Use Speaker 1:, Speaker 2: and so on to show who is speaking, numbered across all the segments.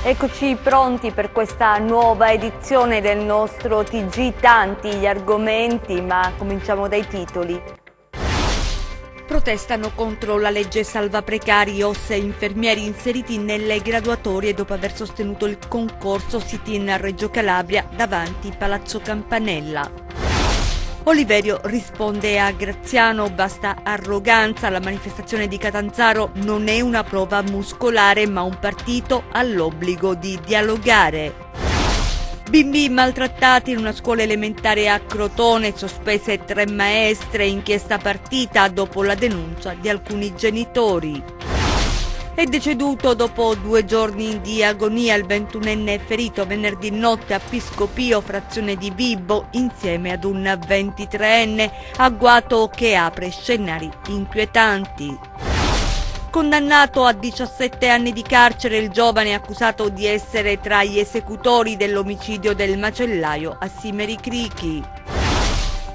Speaker 1: Eccoci pronti per questa nuova edizione del nostro TG, tanti gli argomenti, ma cominciamo dai titoli. Protestano contro la legge salva precari, OSS e infermieri inseriti nelle graduatorie dopo aver sostenuto il concorso sit-in a Reggio Calabria davanti Palazzo Campanella. Oliverio risponde a Graziano, basta arroganza, la manifestazione di Catanzaro non è una prova muscolare ma un partito ha l'obbligo di dialogare. Bimbi maltrattati in una scuola elementare a Crotone, sospese 3 maestre, inchiesta partita dopo la denuncia di alcuni genitori. È deceduto dopo 2 giorni di agonia il 21enne ferito venerdì notte a Piscopio, frazione di Vibo, insieme ad un 23enne, agguato che apre scenari inquietanti. Condannato a 17 anni di carcere il giovane accusato di essere tra gli esecutori dell'omicidio del macellaio a Simeri Crichi.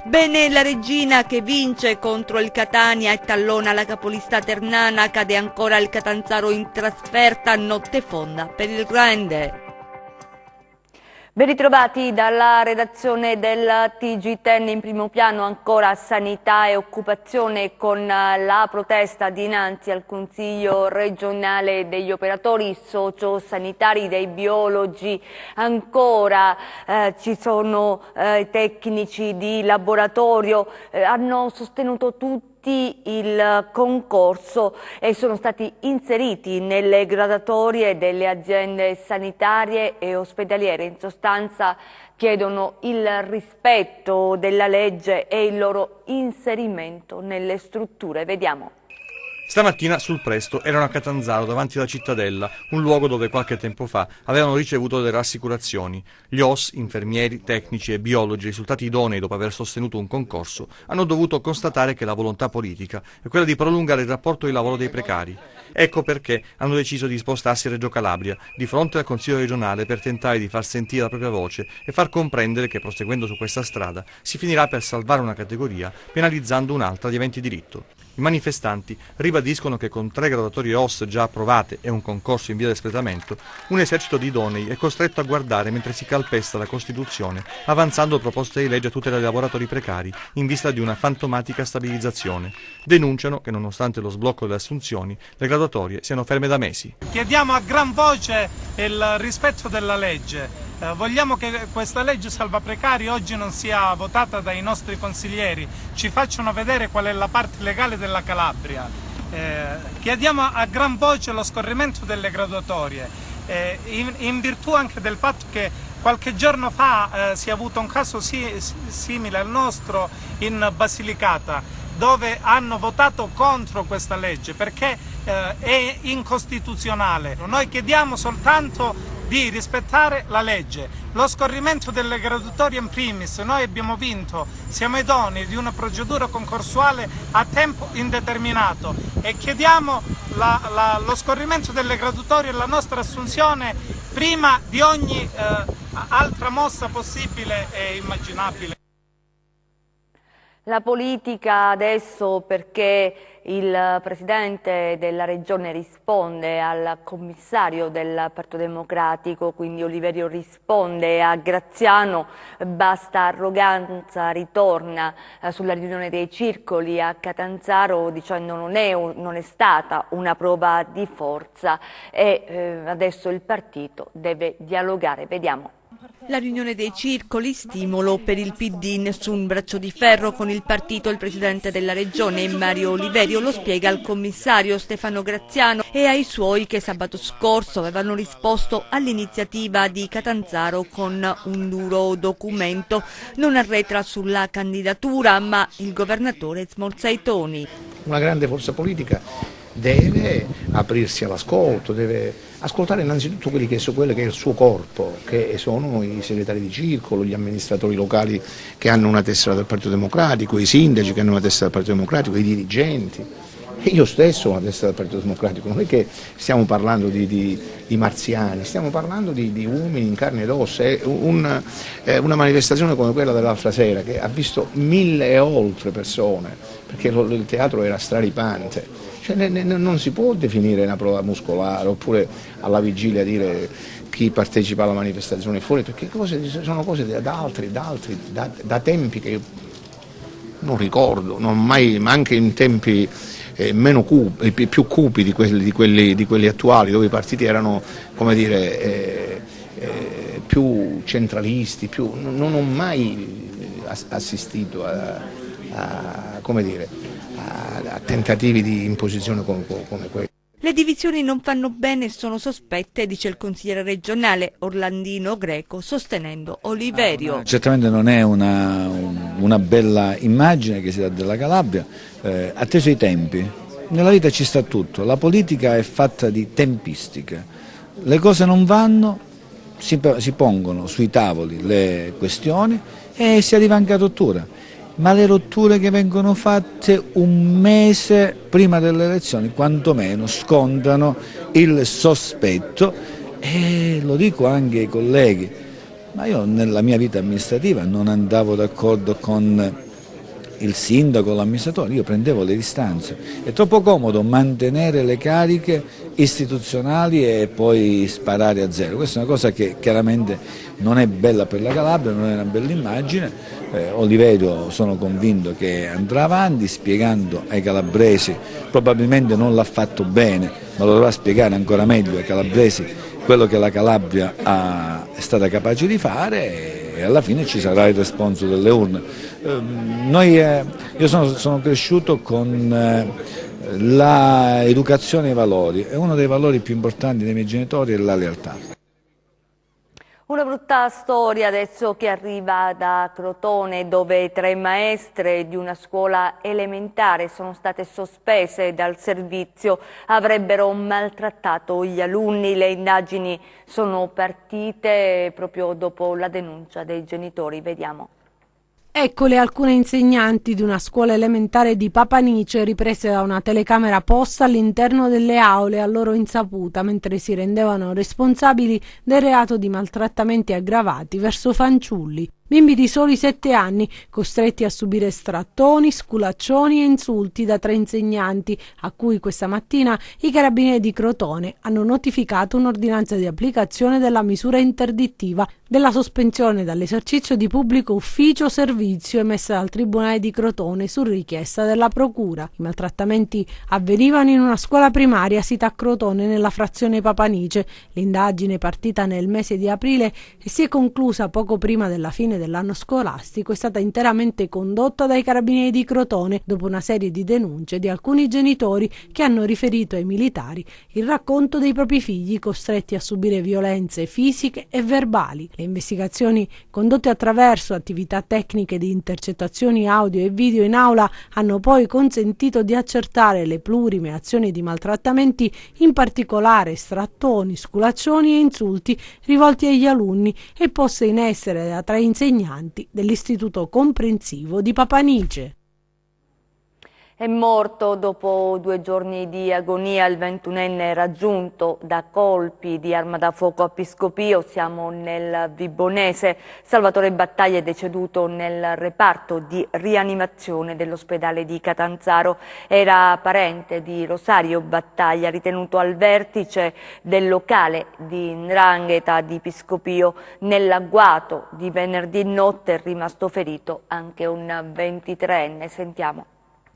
Speaker 1: Bene la Regina che vince contro il Catania e tallona la capolista ternana, cade ancora il Catanzaro in trasferta, notte fonda per il Grande. Ben ritrovati dalla redazione del TG10, in primo piano ancora sanità e occupazione con la protesta dinanzi al Consiglio regionale degli operatori sociosanitari, dei biologi, ancora ci sono tecnici di laboratorio, hanno sostenuto tutti il concorso e sono stati inseriti nelle graduatorie delle aziende sanitarie e ospedaliere. In sostanza chiedono il rispetto della legge e il loro inserimento nelle strutture. Vediamo.
Speaker 2: Stamattina sul Presto erano a Catanzaro davanti alla cittadella, un luogo dove qualche tempo fa avevano ricevuto delle rassicurazioni. Gli OSS, infermieri, tecnici e biologi risultati idonei dopo aver sostenuto un concorso hanno dovuto constatare che la volontà politica è quella di prolungare il rapporto di lavoro dei precari. Ecco perché hanno deciso di spostarsi a Reggio Calabria, di fronte al Consiglio regionale, per tentare di far sentire la propria voce e far comprendere che proseguendo su questa strada si finirà per salvare una categoria penalizzando un'altra di aventi diritto. I manifestanti ribadiscono che con 3 graduatorie OSS già approvate e un concorso in via di espletamento, un esercito di idonei è costretto a guardare mentre si calpesta la Costituzione, avanzando proposte di legge a tutela dei lavoratori precari in vista di una fantomatica stabilizzazione. Denunciano che nonostante lo sblocco delle assunzioni, le graduatorie siano ferme da mesi.
Speaker 3: Chiediamo a gran voce il rispetto della legge. Vogliamo che questa legge salva precari oggi non sia votata dai nostri consiglieri, ci facciano vedere qual è la parte legale della Calabria. Chiediamo a gran voce lo scorrimento delle graduatorie, in virtù anche del fatto che qualche giorno fa si è avuto un caso simile al nostro in Basilicata, dove hanno votato contro questa legge perché è incostituzionale. Noi chiediamo soltanto di rispettare la legge, lo scorrimento delle graduatorie in primis. Noi abbiamo vinto, siamo idonei di una procedura concorsuale a tempo indeterminato e chiediamo lo scorrimento delle graduatorie e la nostra assunzione prima di ogni altra mossa possibile e immaginabile.
Speaker 1: La politica adesso, perché il Presidente della Regione risponde al commissario del Partito Democratico, quindi Oliverio risponde a Graziano, basta arroganza, ritorna sulla riunione dei circoli a Catanzaro dicendo non è stata una prova di forza e adesso il partito deve dialogare. Vediamo.
Speaker 4: La riunione dei circoli, stimolo per il PD, nessun braccio di ferro con il partito. Il presidente della regione Mario Oliverio lo spiega al commissario Stefano Graziano e ai suoi che sabato scorso avevano risposto all'iniziativa di Catanzaro con un duro documento. Non arretra sulla candidatura, ma il governatore smorza i toni.
Speaker 5: Una grande forza politica deve aprirsi all'ascolto, deve ascoltare innanzitutto quello che è il suo corpo, che sono i segretari di circolo, gli amministratori locali che hanno una tessera del Partito Democratico, i sindaci che hanno una tessera del Partito Democratico, i dirigenti. E io stesso ho una tessera del Partito Democratico, non è che stiamo parlando di marziani, stiamo parlando di uomini in carne ed ossa. È una manifestazione come quella dell'altra sera che ha visto 1000 e oltre persone, perché il teatro era straripante. Cioè, non si può definire una prova muscolare oppure alla vigilia dire chi partecipa alla manifestazione fuori, perché sono cose da tempi che io non ricordo, ma anche in tempi più cupi di quelli attuali, dove i partiti erano, come dire, più centralisti, non ho mai assistito a tentativi di imposizione come quelli.
Speaker 1: Le divisioni non fanno bene e sono sospette, dice il consigliere regionale Orlandino Greco, sostenendo Oliverio.
Speaker 6: Certamente non è una bella immagine che si dà della Calabria, atteso i tempi. Nella vita ci sta tutto, la politica è fatta di tempistiche, le cose non vanno, si pongono sui tavoli le questioni e si arriva anche a rottura. Ma le rotture che vengono fatte un mese prima delle elezioni quantomeno scontano il sospetto, e lo dico anche ai colleghi, ma io nella mia vita amministrativa non andavo d'accordo con il sindaco o l'amministratore, io prendevo le distanze. È troppo comodo mantenere le cariche istituzionali e poi sparare a zero. Questa è una cosa che chiaramente non è bella per la Calabria, non è una bella immagine. Oliverio sono convinto che andrà avanti spiegando ai calabresi, probabilmente non l'ha fatto bene, ma lo dovrà spiegare ancora meglio ai calabresi quello che la Calabria è stata capace di fare, e alla fine ci sarà il responso delle urne. Io sono cresciuto con l'educazione ai valori, e uno dei valori più importanti dei miei genitori è la lealtà.
Speaker 1: Una brutta storia adesso che arriva da Crotone, dove 3 maestre di una scuola elementare sono state sospese dal servizio, avrebbero maltrattato gli alunni. Le indagini sono partite proprio dopo la denuncia dei genitori. Vediamo.
Speaker 7: Eccole alcune insegnanti di una scuola elementare di Papanice riprese da una telecamera posta all'interno delle aule a loro insaputa mentre si rendevano responsabili del reato di maltrattamenti aggravati verso fanciulli. Bimbi di soli 7 anni, costretti a subire strattoni, sculaccioni e insulti da 3 insegnanti, a cui questa mattina i carabinieri di Crotone hanno notificato un'ordinanza di applicazione della misura interdittiva della sospensione dall'esercizio di pubblico ufficio o servizio emessa dal Tribunale di Crotone su richiesta della Procura. I maltrattamenti avvenivano in una scuola primaria sita a Crotone nella frazione Papanice. L'indagine, partita nel mese di aprile e si è conclusa poco prima della fine dell'anno scolastico, è stata interamente condotta dai carabinieri di Crotone dopo una serie di denunce di alcuni genitori che hanno riferito ai militari il racconto dei propri figli costretti a subire violenze fisiche e verbali. Le investigazioni condotte attraverso attività tecniche di intercettazioni audio e video in aula hanno poi consentito di accertare le plurime azioni di maltrattamenti, in particolare strattoni, sculaccioni e insulti rivolti agli alunni e poste in essere da 3 insegnanti dell'Istituto Comprensivo di Papanice.
Speaker 1: È morto dopo 2 giorni di agonia il 21enne raggiunto da colpi di arma da fuoco a Piscopio, siamo nel Vibonese. Salvatore Battaglia è deceduto nel reparto di rianimazione dell'ospedale di Catanzaro. Era parente di Rosario Battaglia, ritenuto al vertice del locale di 'ndrangheta di Piscopio. Nell'agguato di venerdì notte è rimasto ferito anche un 23enne. Sentiamo.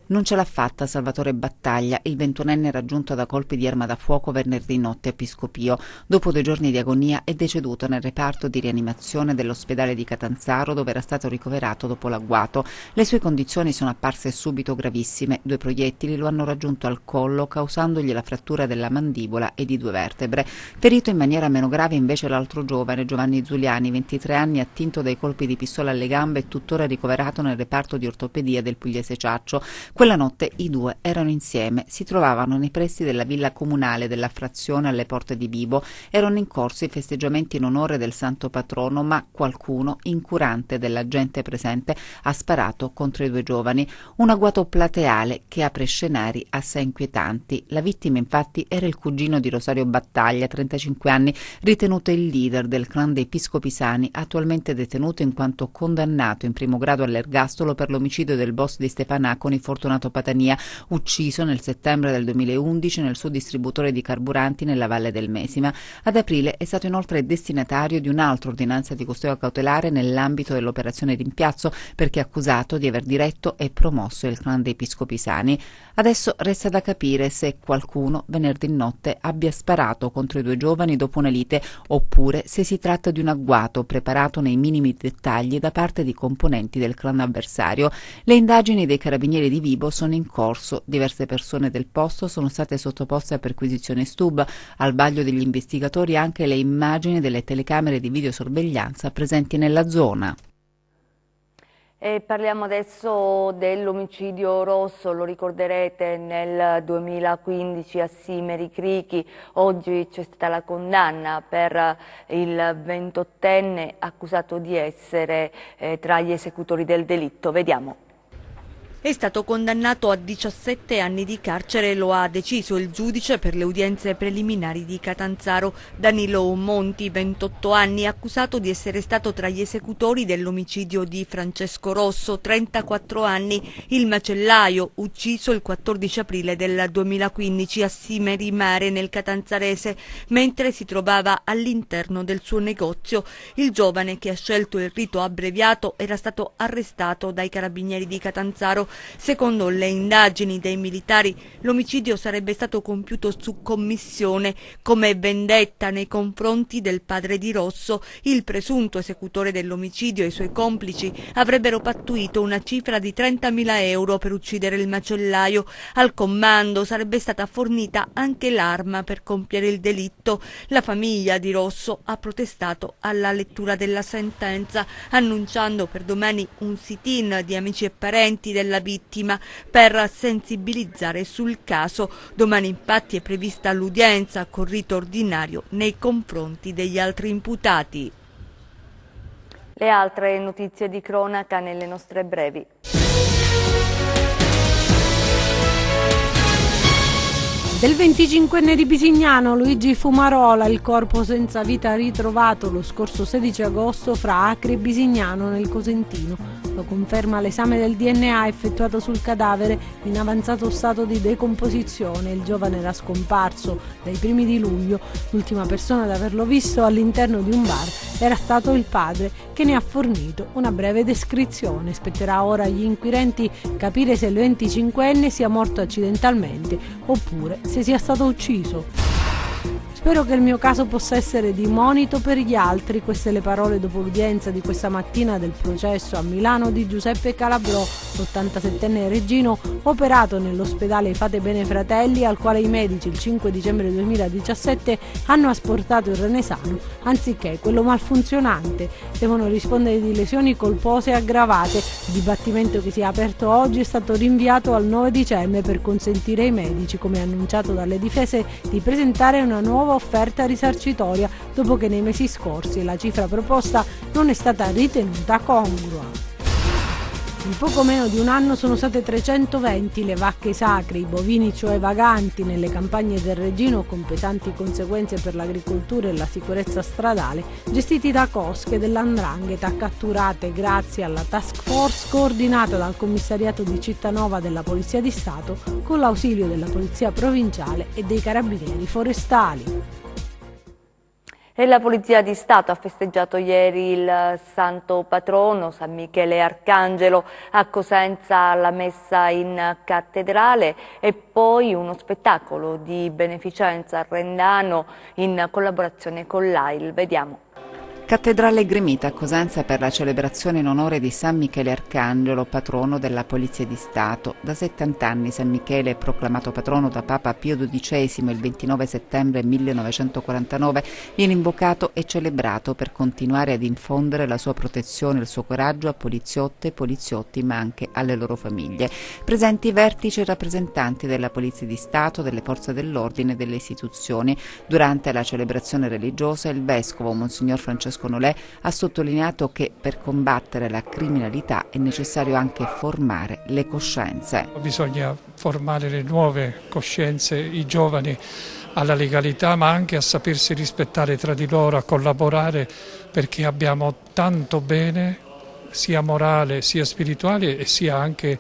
Speaker 8: Non ce l'ha fatta Salvatore Battaglia, il 21enne raggiunto da colpi di arma da fuoco venerdì notte a Piscopio. Dopo 2 giorni di agonia è deceduto nel reparto di rianimazione dell'ospedale di Catanzaro, dove era stato ricoverato dopo l'agguato. Le sue condizioni sono apparse subito gravissime. 2 proiettili lo hanno raggiunto al collo, causandogli la frattura della mandibola e di 2 vertebre. Ferito in maniera meno grave invece l'altro giovane, Giovanni Zuliani, 23 anni, attinto dai colpi di pistola alle gambe e tuttora ricoverato nel reparto di ortopedia del Pugliese Ciaccio. Quella notte i 2 erano insieme, si trovavano nei pressi della villa comunale della frazione alle porte di Bibo. Erano in corso i festeggiamenti in onore del santo patrono, ma qualcuno, incurante della gente presente, ha sparato contro i 2 giovani. Un agguato plateale che apre scenari assai inquietanti. La vittima infatti era il cugino di Rosario Battaglia, 35 anni, ritenuto il leader del clan dei Piscopisani, attualmente detenuto in quanto condannato in primo grado all'ergastolo per l'omicidio del boss di Stefanaconi, Fortunato Fortunato Patania, ucciso nel settembre del 2011 nel suo distributore di carburanti nella Valle del Mesima. Ad aprile è stato inoltre destinatario di un'altra ordinanza di custodia cautelare nell'ambito dell'operazione Rimpiazzo, perché accusato di aver diretto e promosso il clan dei Piscopisani. Adesso resta da capire se qualcuno venerdì notte abbia sparato contro i due giovani dopo una lite, oppure se si tratta di un agguato preparato nei minimi dettagli da parte di componenti del clan avversario. Le indagini dei carabinieri di Vibo sono in corso. Diverse persone del posto sono state sottoposte a perquisizione STUB. Al vaglio degli investigatori anche le immagini delle telecamere di videosorveglianza presenti nella zona.
Speaker 4: E parliamo adesso dell'omicidio Rosso, lo ricorderete nel 2015 a Simeri Crichi. Oggi c'è stata la condanna per il 28enne accusato di essere tra gli esecutori del delitto. Vediamo. È stato condannato a 17 anni di carcere, lo ha deciso il giudice per le udienze preliminari di Catanzaro. Danilo Monti, 28 anni, accusato di essere stato tra gli esecutori dell'omicidio di Francesco Rosso, 34 anni, il macellaio, ucciso il 14 aprile del 2015 a Simeri Mare nel Catanzarese, mentre si trovava all'interno del suo negozio. Il giovane, che ha scelto il rito abbreviato, era stato arrestato dai carabinieri di Catanzaro. Secondo le indagini dei militari, l'omicidio sarebbe stato compiuto su commissione come vendetta nei confronti del padre di Rosso. Il presunto esecutore dell'omicidio e i suoi complici avrebbero pattuito una cifra di 30.000 euro per uccidere il macellaio. Al comando sarebbe stata fornita anche l'arma per compiere il delitto. La famiglia di Rosso ha protestato alla lettura della sentenza, annunciando per domani un sit-in di amici e parenti della vittima per sensibilizzare sul caso. Domani infatti è prevista l'udienza con rito ordinario nei confronti degli altri imputati. Le altre notizie di cronaca nelle nostre brevi.
Speaker 7: Del 25enne di Bisignano, Luigi Fumarola, il corpo senza vita ritrovato lo scorso 16 agosto fra Acri e Bisignano nel Cosentino. Lo conferma l'esame del DNA effettuato sul cadavere in avanzato stato di decomposizione. Il giovane era scomparso dai primi di luglio. L'ultima persona ad averlo visto all'interno di un bar era stato il padre, che ne ha fornito una breve descrizione. Spetterà ora agli inquirenti capire se il 25enne sia morto accidentalmente oppure se sia stato ucciso. Spero che il mio caso possa essere di monito per gli altri. Queste le parole dopo l'udienza di questa mattina del processo a Milano di Giuseppe Calabrò, l'87enne reggino operato nell'ospedale Fate Bene Fratelli, al quale i medici il 5 dicembre 2017 hanno asportato il rene sano anziché quello malfunzionante. Devono rispondere di lesioni colpose aggravate. Il dibattimento che si è aperto oggi è stato rinviato al 9 dicembre per consentire ai medici, come annunciato dalle difese, di presentare una nuova offerta risarcitoria dopo che nei mesi scorsi la cifra proposta non è stata ritenuta congrua. In poco meno di un anno sono state 320 le vacche sacre, i bovini cioè vaganti nelle campagne del Reggino, con pesanti conseguenze per l'agricoltura e la sicurezza stradale, gestiti da cosche dell''ndrangheta, catturate grazie alla task force coordinata dal commissariato di Cittanova della Polizia di Stato con l'ausilio della Polizia Provinciale e dei Carabinieri Forestali.
Speaker 4: E la Polizia di Stato ha festeggiato ieri il santo patrono San Michele Arcangelo. A Cosenza la messa in cattedrale e poi uno spettacolo di beneficenza a Rendano in collaborazione con l'AIL. Vediamo.
Speaker 8: Cattedrale gremita a Cosenza per la celebrazione in onore di San Michele Arcangelo, patrono della Polizia di Stato. Da 70 anni San Michele è proclamato patrono da Papa Pio XII il 29 settembre 1949. Viene invocato e celebrato per continuare ad infondere la sua protezione e il suo coraggio a poliziotte e poliziotti, ma anche alle loro famiglie. Presenti vertici e rappresentanti della Polizia di Stato, delle forze dell'ordine e delle istituzioni. Durante la celebrazione religiosa il vescovo Monsignor Francesco Nolè ha sottolineato che per combattere la criminalità è necessario anche formare le coscienze.
Speaker 9: Bisogna formare le nuove coscienze, i giovani alla legalità, ma anche a sapersi rispettare tra di loro, a collaborare, perché abbiamo tanto bene sia morale sia spirituale e sia anche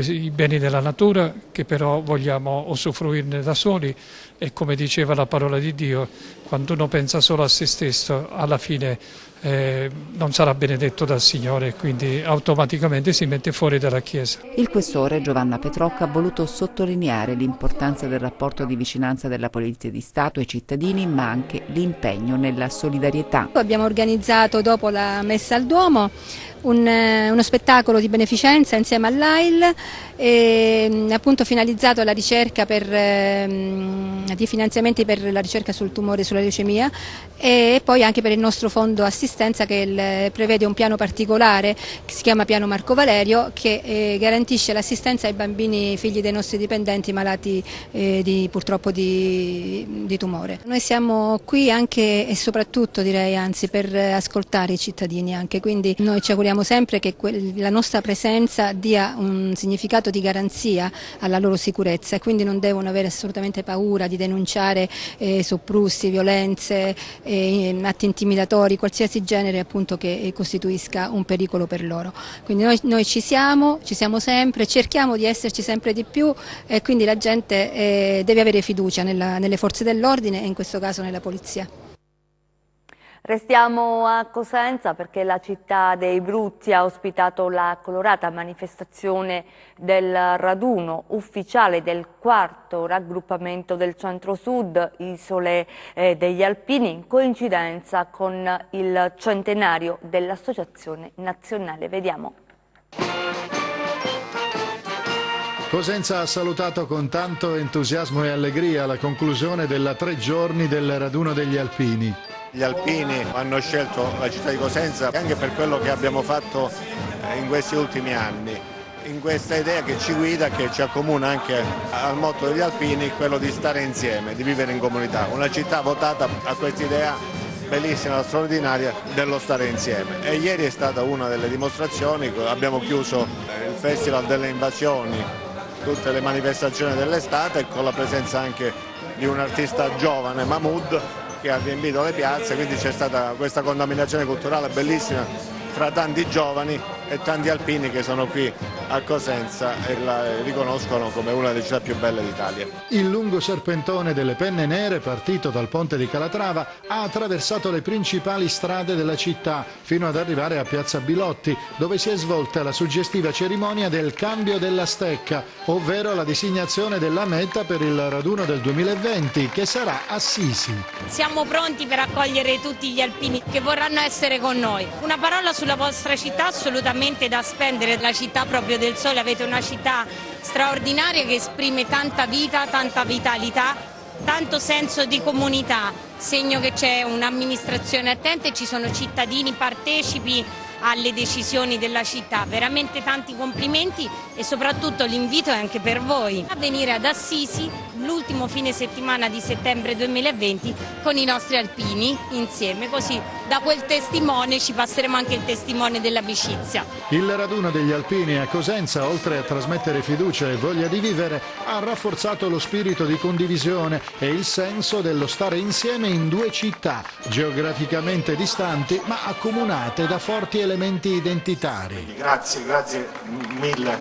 Speaker 9: i beni della natura, che però vogliamo usufruirne da soli, e come diceva la parola di Dio, quando uno pensa solo a se stesso, alla fine non sarà benedetto dal Signore, quindi automaticamente si mette fuori dalla Chiesa.
Speaker 8: Il questore Giovanna Petrocca ha voluto sottolineare l'importanza del rapporto di vicinanza della Polizia di Stato ai cittadini, ma anche l'impegno nella solidarietà.
Speaker 10: Abbiamo organizzato dopo la messa al Duomo uno spettacolo di beneficenza insieme all'AIL, appunto finalizzato alla ricerca di finanziamenti per la ricerca sul tumore e sulla leucemia, e poi anche per il nostro fondo assistenza che prevede un piano particolare che si chiama Piano Marco Valerio, che garantisce l'assistenza ai bambini figli dei nostri dipendenti malati purtroppo di tumore. Noi siamo qui anche e soprattutto, direi, anzi, per ascoltare i cittadini anche, quindi noi ci auguriamo sempre che la nostra presenza dia un significato di garanzia alla loro sicurezza, e quindi non devono avere assolutamente paura di denunciare soprusi, violenze, atti intimidatori, qualsiasi genere appunto che costituisca un pericolo per loro. Quindi noi ci siamo sempre, cerchiamo di esserci sempre di più, e quindi la gente deve avere fiducia nelle forze dell'ordine e in questo caso nella polizia.
Speaker 1: Restiamo a Cosenza perché la città dei Bruzi ha ospitato la colorata manifestazione del raduno ufficiale del quarto raggruppamento del Centro-Sud Isole degli Alpini, in coincidenza con il centenario dell'Associazione Nazionale. Vediamo.
Speaker 11: Cosenza ha salutato con tanto entusiasmo e allegria la conclusione della 3 giorni del raduno degli Alpini.
Speaker 12: Gli alpini hanno scelto la città di Cosenza anche per quello che abbiamo fatto in questi ultimi anni, in questa idea che ci guida, che ci accomuna anche al motto degli alpini, quello di stare insieme, di vivere in comunità. Una città votata a questa idea bellissima, straordinaria, dello stare insieme. E ieri è stata una delle dimostrazioni. Abbiamo chiuso il Festival delle Invasioni, tutte le manifestazioni dell'estate, con la presenza anche di un artista giovane, Mahmood, che ha riempito le piazze, quindi c'è stata questa contaminazione culturale bellissima fra tanti giovani e tanti alpini che sono qui a Cosenza e la riconoscono come una delle città più belle d'Italia.
Speaker 11: Il lungo serpentone delle penne nere, partito dal ponte di Calatrava, ha attraversato le principali strade della città fino ad arrivare a Piazza Bilotti, dove si è svolta la suggestiva cerimonia del cambio della stecca, ovvero la designazione della meta per il raduno del 2020, che sarà Assisi.
Speaker 13: Siamo pronti per accogliere tutti gli alpini che vorranno essere con noi. Una parola sulla vostra città assolutamente da spendere, la città proprio del sole. Avete una città straordinaria che esprime tanta vita, tanta vitalità, tanto senso di comunità, segno che c'è un'amministrazione attenta e ci sono cittadini partecipi alle decisioni della città. Veramente tanti complimenti, e soprattutto l'invito è anche per voi a venire ad Assisi l'ultimo fine settimana di settembre 2020 con i nostri alpini insieme, così da quel testimone ci passeremo anche il testimone dell'amicizia.
Speaker 11: Il raduno degli alpini a Cosenza, oltre a trasmettere fiducia e voglia di vivere, ha rafforzato lo spirito di condivisione e il senso dello stare insieme in 2 città geograficamente distanti ma accomunate da forti elementi identitari.
Speaker 12: Grazie mille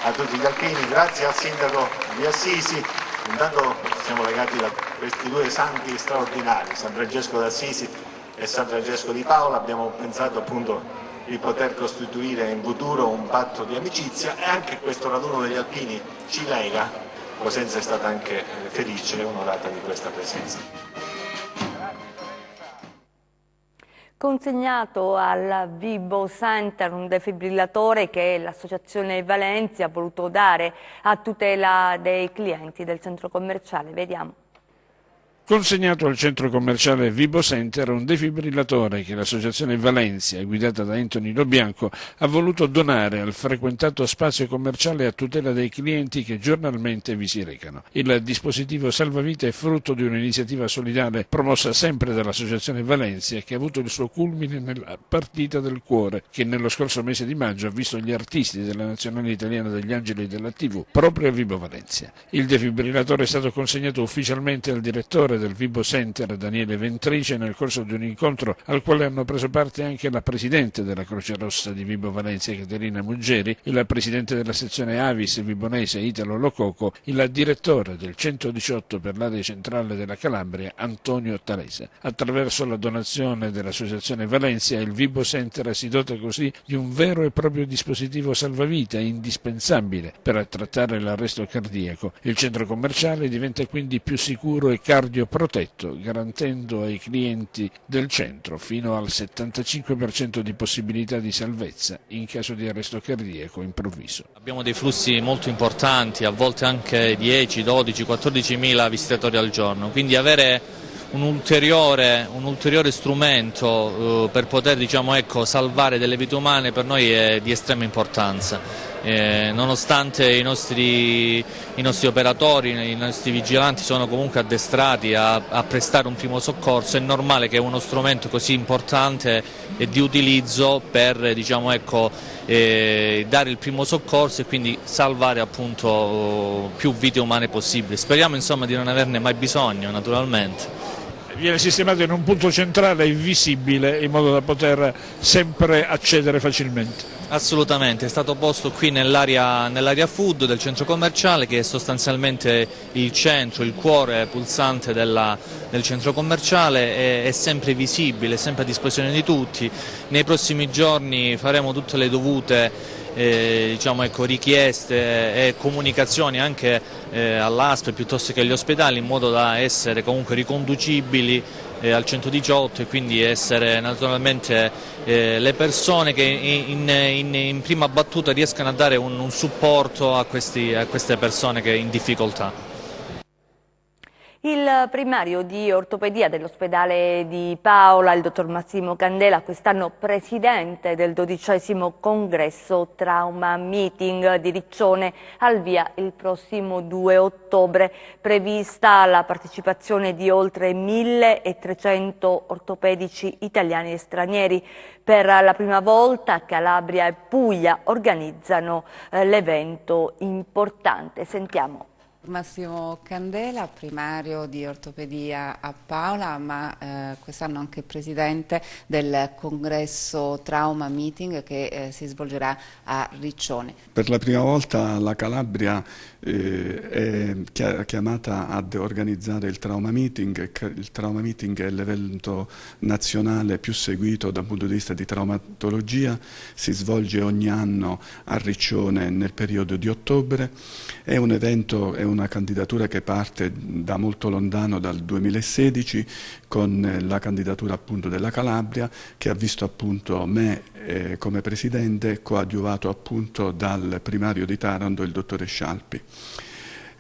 Speaker 12: a tutti gli alpini, grazie al sindaco di Assisi. Intanto siamo legati da questi 2 santi straordinari, San Francesco d'Assisi e San Francesco di Paola. Abbiamo pensato appunto di poter costituire in futuro un patto di amicizia, e anche questo raduno degli alpini ci lega. Cosenza è stata anche felice e onorata di questa presenza.
Speaker 1: Consegnato al Vibo Center un defibrillatore che l'Associazione Valencia ha voluto dare a tutela dei clienti del centro commerciale. Vediamo.
Speaker 14: Consegnato al centro commerciale Vibo Center un defibrillatore che l'associazione Valencia, guidata da Anthony Lobianco, ha voluto donare al frequentato spazio commerciale a tutela dei clienti che giornalmente vi si recano. Il dispositivo salvavita è frutto di un'iniziativa solidale promossa sempre dall'associazione Valencia, che ha avuto il suo culmine nella Partita del Cuore, che nello scorso mese di maggio ha visto gli artisti della nazionale italiana degli Angeli della TV proprio a Vibo Valencia. Il defibrillatore è stato consegnato ufficialmente al direttore direttore del Vibo Center Daniele Ventrice nel corso di un incontro al quale hanno preso parte anche la presidente della Croce Rossa di Vibo Valentia Caterina Muggeri, il presidente della sezione Avis vibonese Italo Lococo, il direttore del 118 per l'area centrale della Calabria Antonio Talese. Attraverso la donazione dell'Associazione Valencia il Vibo Center si dota così di un vero e proprio dispositivo salvavita indispensabile per trattare l'arresto cardiaco. Il centro commerciale diventa quindi più sicuro e cardioprotetto, garantendo ai clienti del centro fino al 75% di possibilità di salvezza in caso di arresto cardiaco improvviso.
Speaker 15: Abbiamo dei flussi molto importanti, a volte anche 10, 12, 14 mila visitatori al giorno, quindi avere un ulteriore strumento per poter salvare delle vite umane per noi è di estrema importanza. Nonostante i nostri operatori, i nostri vigilanti sono comunque addestrati a prestare un primo soccorso, è normale che uno strumento così importante e di utilizzo per dare il primo soccorso e quindi salvare appunto più vite umane possibili. Speriamo insomma di non averne mai bisogno, naturalmente.
Speaker 14: Viene sistemato in un punto centrale invisibile in modo da poter sempre accedere facilmente.
Speaker 15: Assolutamente, è stato posto qui nell'area food del centro commerciale, che è sostanzialmente il centro, il cuore pulsante del centro commerciale, è sempre visibile, è sempre a disposizione di tutti. Nei prossimi giorni faremo tutte le dovute richieste e comunicazioni anche all'ASP piuttosto che agli ospedali, in modo da essere comunque riconducibili al 118 e quindi essere naturalmente le persone che in prima battuta riescano a dare un supporto a queste persone che in difficoltà.
Speaker 4: Il primario di ortopedia dell'ospedale di Paola, il dottor Massimo Candela, quest'anno presidente del 12° congresso Trauma Meeting di Riccione, al via il prossimo 2 ottobre. Prevista la partecipazione di oltre 1.300 ortopedici italiani e stranieri. Per la prima volta Calabria e Puglia organizzano l'evento importante. Sentiamo.
Speaker 8: Massimo Candela, primario di ortopedia a Paola, ma quest'anno anche presidente del congresso Trauma Meeting che si svolgerà a Riccione.
Speaker 16: Per la prima volta la Calabria è chiamata ad organizzare il Trauma Meeting. Il Trauma Meeting è l'evento nazionale più seguito dal punto di vista di traumatologia, si svolge ogni anno a Riccione nel periodo di ottobre. È un evento, è una candidatura che parte da molto lontano, dal 2016, con la candidatura appunto della Calabria, che ha visto appunto me come presidente, coadiuvato appunto dal primario di Taranto, il dottore Scialpi.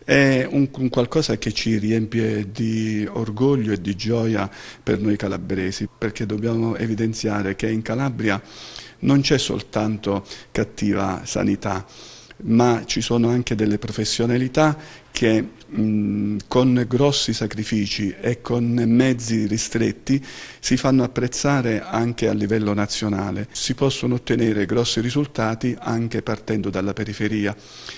Speaker 16: È un qualcosa che ci riempie di orgoglio e di gioia per noi calabresi, perché dobbiamo evidenziare che in Calabria non c'è soltanto cattiva sanità, ma ci sono anche delle professionalità che con grossi sacrifici e con mezzi ristretti si fanno apprezzare anche a livello nazionale. Si possono ottenere grossi risultati anche partendo dalla periferia,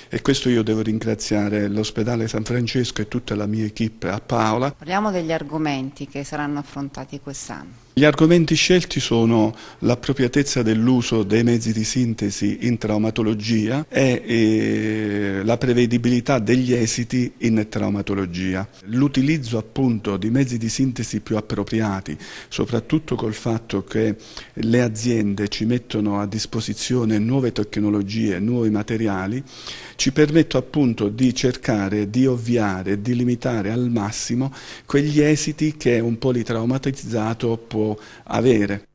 Speaker 16: e questo io devo ringraziare l'ospedale San Francesco e tutta la mia equipe a Paola.
Speaker 8: Parliamo degli argomenti che saranno affrontati quest'anno.
Speaker 16: Gli argomenti scelti sono l'appropriatezza dell'uso dei mezzi di sintesi in traumatologia e la prevedibilità degli esiti in traumatologia. L'utilizzo appunto di mezzi di sintesi più appropriati, soprattutto col fatto che le aziende ci mettono a disposizione nuove tecnologie, nuovi materiali, ci permettono appunto di cercare di ovviare, di limitare al massimo quegli esiti che un politraumatizzato può avere.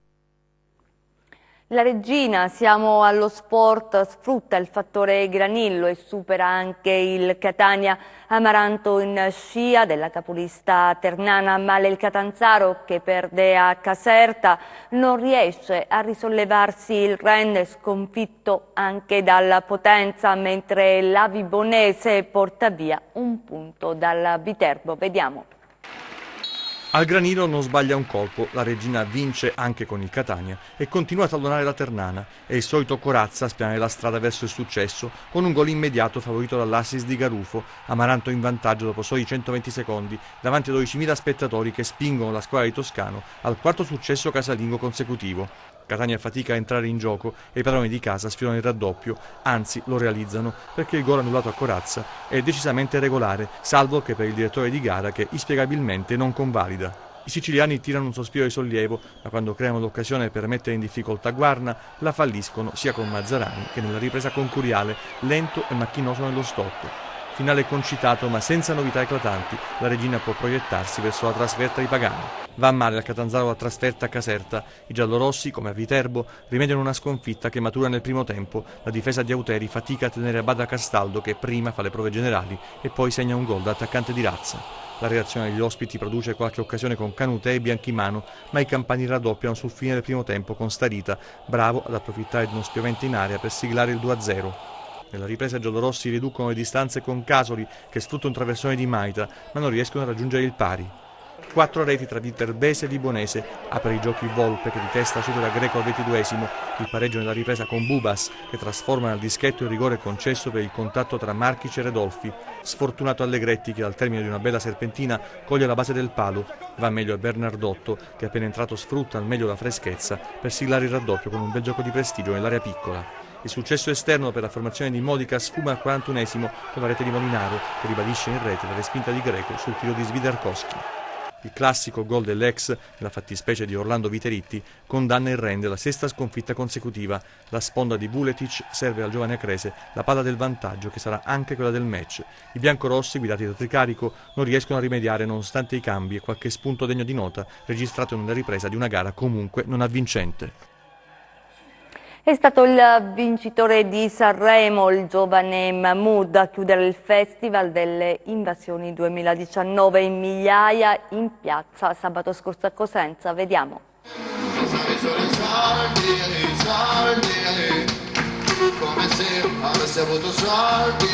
Speaker 4: La Regina, siamo allo sport, sfrutta il fattore Granillo e supera anche il Catania Amaranto in scia della capolista ternana, ma il Catanzaro, che perde a Caserta, non riesce a risollevarsi. Il Rennes sconfitto anche dalla Potenza, mentre la Vibonese porta via un punto dal Viterbo. Vediamo.
Speaker 2: Al Granino non sbaglia un colpo, la Regina vince anche con il Catania e continua a tallonare la Ternana. È il solito Corazza a spianare la strada verso il successo con un gol immediato favorito dall'assist di Garufo, Amaranto in vantaggio dopo soli 120 secondi davanti a 12.000 spettatori che spingono la squadra di Toscano al quarto successo casalingo consecutivo. Catania fatica a entrare in gioco e i padroni di casa sfidano il raddoppio, anzi lo realizzano perché il gol annullato a Corazza è decisamente regolare, salvo che per il direttore di gara che inspiegabilmente non convalida. I siciliani tirano un sospiro di sollievo, ma quando creano l'occasione per mettere in difficoltà Guarna, la falliscono sia con Mazzarani che nella ripresa con Curiale, lento e macchinoso nello stop. Finale concitato ma senza novità eclatanti, la Regina può proiettarsi verso la trasferta di Pagani. Va male al Catanzaro la trasferta a Caserta, i giallorossi, come a Viterbo, rimediano una sconfitta che matura nel primo tempo, la difesa di Auteri fatica a tenere a bada Castaldo che prima fa le prove generali e poi segna un gol da attaccante di razza. La reazione degli ospiti produce qualche occasione con Canutè e Bianchimano, ma i campani raddoppiano sul fine del primo tempo con Starita, bravo ad approfittare di uno spiovente in area per siglare il 2-0. Nella ripresa i giallorossi riducono le distanze con Casoli che sfrutta un traversone di Maita, ma non riescono a raggiungere il pari. 4 reti tra Viterbese e Vibonese, apre i giochi Volpe che di testa supera Greco al 22esimo, il pareggio nella ripresa con Bubas che trasforma nel dischetto il rigore concesso per il contatto tra Marchic e Redolfi, sfortunato Allegretti che al termine di una bella serpentina coglie la base del palo, va meglio a Bernardotto che appena entrato sfrutta al meglio la freschezza per siglare il raddoppio con un bel gioco di prestigio nell'area piccola. Il successo esterno per la formazione di Modica sfuma al 41esimo con la rete di Molinaro che ribadisce in rete la respinta di Greco sul tiro di Sviderkowski. Il classico gol dell'ex, nella fattispecie di Orlando Viteritti, condanna e rende la sesta sconfitta consecutiva. La sponda di Vuletic serve al giovane Acrese la palla del vantaggio che sarà anche quella del match. I biancorossi, guidati da Tricarico, non riescono a rimediare nonostante i cambi e qualche spunto degno di nota registrato nella ripresa di una gara comunque non avvincente.
Speaker 1: È stato il vincitore di Sanremo, il giovane Mahmood, a chiudere il Festival delle Invasioni 2019 in migliaia in piazza sabato scorso a Cosenza. Vediamo.
Speaker 11: Come se avessi avuto soldi.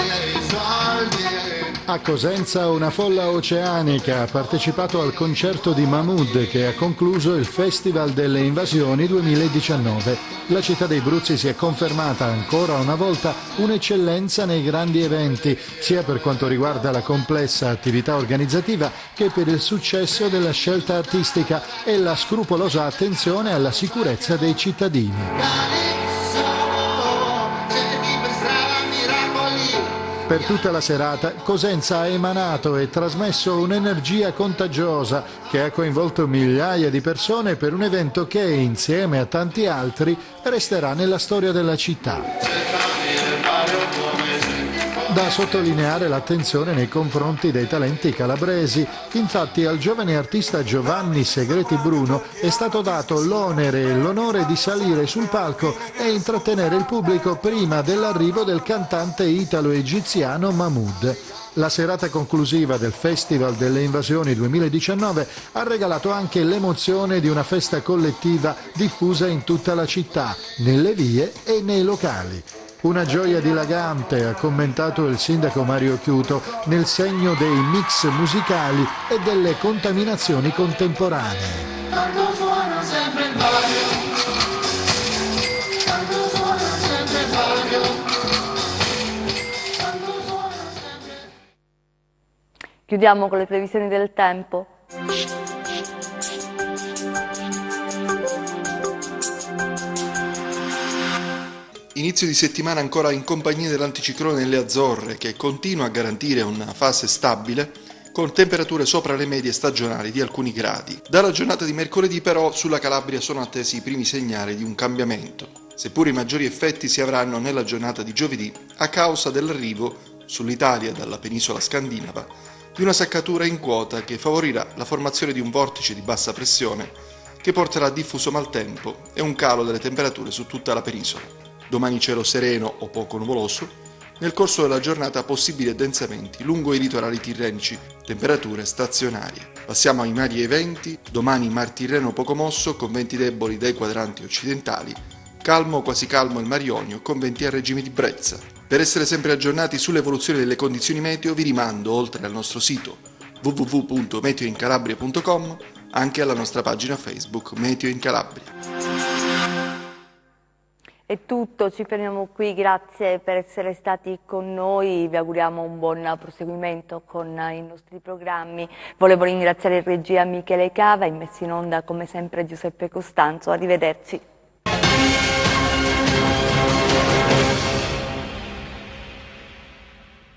Speaker 11: A Cosenza una folla oceanica ha partecipato al concerto di Mahmood che ha concluso il Festival delle Invasioni 2019. La città dei Bruzzi si è confermata ancora una volta un'eccellenza nei grandi eventi, sia per quanto riguarda la complessa attività organizzativa che per il successo della scelta artistica e la scrupolosa attenzione alla sicurezza dei cittadini. Per tutta la serata Cosenza ha emanato e trasmesso un'energia contagiosa che ha coinvolto migliaia di persone per un evento che, insieme a tanti altri, resterà nella storia della città. Da sottolineare l'attenzione nei confronti dei talenti calabresi. Infatti al giovane artista Giovanni Segreti Bruno è stato dato l'onere e l'onore di salire sul palco e intrattenere il pubblico prima dell'arrivo del cantante italo-egiziano Mahmood. La serata conclusiva del Festival delle Invasioni 2019 ha regalato anche l'emozione di una festa collettiva diffusa in tutta la città, nelle vie e nei locali. Una gioia dilagante, ha commentato il sindaco Mario Chiuto, nel segno dei mix musicali e delle contaminazioni contemporanee.
Speaker 17: Quando suona sempre il Mario, quando suona sempre il Mario, quando suona sempre...
Speaker 1: Chiudiamo con le previsioni del tempo.
Speaker 18: Inizio di settimana ancora in compagnia dell'anticiclone nelle Azzorre che continua a garantire una fase stabile con temperature sopra le medie stagionali di alcuni gradi. Dalla giornata di mercoledì però sulla Calabria sono attesi i primi segnali di un cambiamento, seppure i maggiori effetti si avranno nella giornata di giovedì a causa dell'arrivo sull'Italia dalla penisola scandinava di una saccatura in quota che favorirà la formazione di un vortice di bassa pressione che porterà diffuso maltempo e un calo delle temperature su tutta la penisola. Domani cielo sereno o poco nuvoloso, nel corso della giornata possibili addensamenti lungo i litorali tirrenici, temperature stazionarie. Passiamo ai mari eventi, domani Mar Tirreno poco mosso con venti deboli dai quadranti occidentali, calmo quasi calmo il Mar Ionio con venti a regime di brezza. Per essere sempre aggiornati sull'evoluzione delle condizioni meteo vi rimando, oltre al nostro sito www.meteoincalabria.com, anche alla nostra pagina Facebook Meteo in Calabria.
Speaker 1: È tutto, ci fermiamo qui, grazie per essere stati con noi, vi auguriamo un buon proseguimento con i nostri programmi. Volevo ringraziare in regia Michele Cava, in messa in onda come sempre Giuseppe Costanzo, arrivederci.